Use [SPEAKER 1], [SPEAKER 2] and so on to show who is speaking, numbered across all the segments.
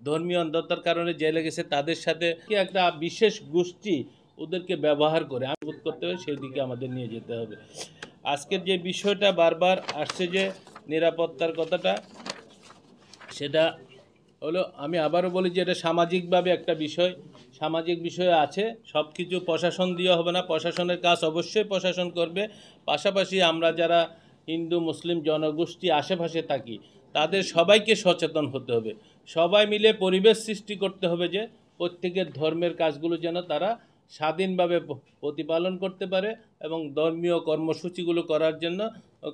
[SPEAKER 1] ধর্মীয় অন্ধতার কারণে জেলে গেছে তাদের সাথে কি একটা বিশেষ গোষ্ঠী ওদেরকে ব্যবহার করে বোধ করতে হবে, সেই দিকে আমাদের নিয়ে যেতে হবে। আজকের যে বিষয়টা বারবার আসছে যে নিরাপত্তার কথাটা, সেটা হলো, আমি আবারও বলি যে এটা সামাজিকভাবে একটা বিষয়, সামাজিক বিষয় আছে। সব কিছু প্রশাসন দিয়ে হবে না, প্রশাসনের কাজ অবশ্যই প্রশাসন করবে। পাশাপাশি আমরা যারা হিন্দু মুসলিম জনগোষ্ঠী আশেপাশে থাকি তাদের সবাইকে সচেতন হতে হবে। সবাই মিলে পরিবেশ সৃষ্টি করতে হবে যে প্রত্যেকের ধর্মের কাজগুলো যেন তারা স্বাধীনভাবে প্রতিপালন করতে পারে এবং ধর্মীয় কর্মসূচিগুলো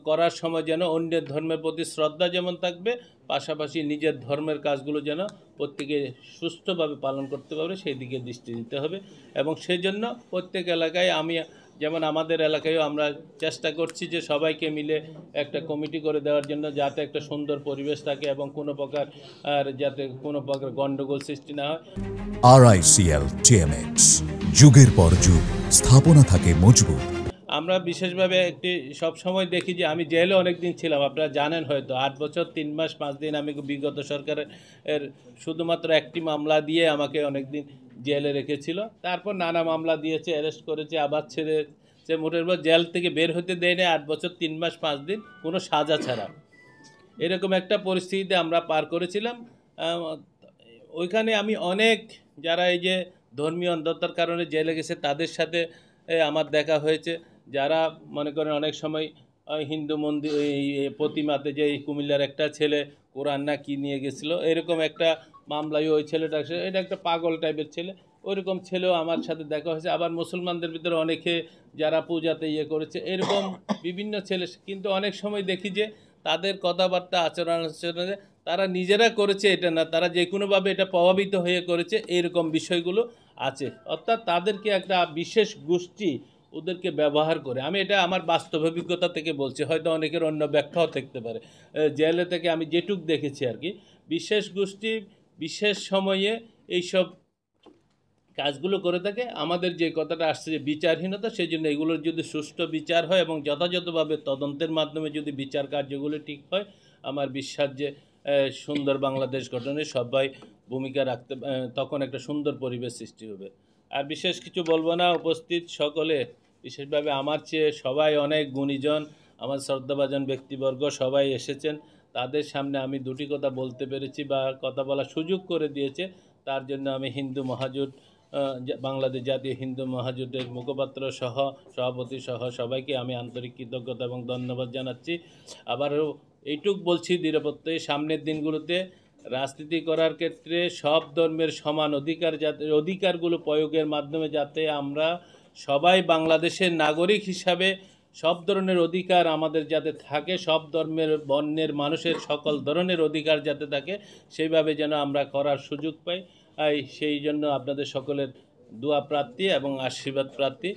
[SPEAKER 1] করার সময় যেন অন্যের ধর্মের প্রতি শ্রদ্ধা যেমন থাকবে, পাশাপাশি নিজের ধর্মের কাজগুলো যেন প্রত্যেকে সুষ্ঠুভাবে পালন করতে পারে, সেই দিকে দৃষ্টি দিতে হবে। এবং সেই জন্য প্রত্যেক এলাকায় যেমন আমাদের এলাকায়ও আমরা চেষ্টা করছি যে সবাইকে মিলে একটা কমিটি করে দেওয়ার জন্য, যাতে একটা সুন্দর পরিবেশ থাকে এবং যাতে কোনো প্রকার গণ্ডগোল সৃষ্টি না হয়।
[SPEAKER 2] RICL TMX, যুগের পর যুগ স্থাপনা থাকে মজবুত।
[SPEAKER 1] আমরা বিশেষভাবে সবসময় দেখি যে আমি জেলে অনেক দিন ছিলাম, আপনারা জানেন হয়তো 8 বছর 3 মাস 5 দিন আমি বিগত সরকারের শুধুমাত্র একটি মামলা দিয়ে আমাকে অনেক দিন জেলে রেখেছিল। তারপর নানা মামলা দিয়েছে, অ্যারেস্ট করেছে, আবার ছেড়েছে। মোটের উপর জেল থেকে বের হতে দেয়নি 8 বছর 3 মাস 5 দিন কোনো সাজা ছাড়া। এরকম একটা পরিস্থিতিতে আমরা পার করেছিলাম। ওইখানে আমি অনেক যারা এই যে ধর্মীয় অন্ধতার কারণে জেলে গেছে তাদের সাথে আমার দেখা হয়েছে। যারা মনে করেন অনেক সময় হিন্দু মন্দির এই প্রতিমাতে যে কুমিল্লার একটা ছেলে কোরআন না কি নিয়ে গেছিলো, এরকম একটা মামলায় ওই ছেলেটা, এটা একটা পাগল টাইপের ছেলে, ওইরকম ছেলেও আমার সাথে দেখা হয়েছে। আবার মুসলমানদের ভিতরে অনেকে যারা পূজাতে করেছে, এরকম বিভিন্ন ছেলে। কিন্তু অনেক সময় দেখি যে তাদের কথাবার্তা আচরণে তারা নিজেরা করেছে এটা না, তারা যে কোনোভাবে এটা প্রভাবিত হয়ে করেছে, এরকম বিষয়গুলো আছে। অর্থাৎ তাদেরকে একটা বিশেষ গোষ্ঠী ওদেরকে ব্যবহার করে। আমি এটা আমার বাস্তব অভিজ্ঞতা থেকে বলছি, হয়তো অনেকের অন্য ব্যাখ্যাও থাকতে পারে। জেলে থেকে আমি যেটুক দেখেছি আর কি, বিশেষ গোষ্ঠী বিশেষ সময়ে এইসব কাজগুলো করে থাকে। আমাদের যে কথাটা আসছে যে বিচারহীনতা, সেই জন্য এগুলোর যদি সুষ্ঠু বিচার হয় এবং যথাযথভাবে তদন্তের মাধ্যমে যদি বিচার কার্যগুলো ঠিক হয়, আমার বিশ্বাস যে সুন্দর বাংলাদেশ গঠনে সবাই ভূমিকা রাখতে, তখন একটা সুন্দর পরিবেশ সৃষ্টি হবে। আর বিশেষ কিছু বলবো না। উপস্থিত সকলে, বিশেষভাবে আমার চেয়ে সবাই অনেক গুণীজন, আমার শ্রদ্ধাভাজন ব্যক্তিবর্গ সবাই এসেছেন। তাদের সামনে আমি দুটি কথা বলতে পেরেছি বা কথা বলার সুযোগ করে দিয়েছে, তার জন্য আমি হিন্দু মহাজোট, বাংলাদেশ জাতীয় হিন্দু মহাজোটের মুখপাত্র সহ সভাপতি সহ সবাইকে আমি আন্তরিক কৃতজ্ঞতা এবং ধন্যবাদ জানাচ্ছি। আবারও এইটুক বলছি, নিরাপত্তায় সামনের দিনগুলোতে রাজনীতি করার ক্ষেত্রে সব ধর্মের সমান অধিকারগুলো প্রয়োগের মাধ্যমে যাতে আমরা সবাই বাংলাদেশের নাগরিক হিসাবে সব ধরনের অধিকার আমাদের যাতে থাকে, সব ধর্মের বর্ণের মানুষের সকল ধরনের অধিকার যাতে থাকে, সেইভাবে যেন আমরা করার সুযোগ পাই। সেই জন্য আপনাদের সকলের দোয়া প্রার্থী এবং আশীর্বাদ প্রার্থী।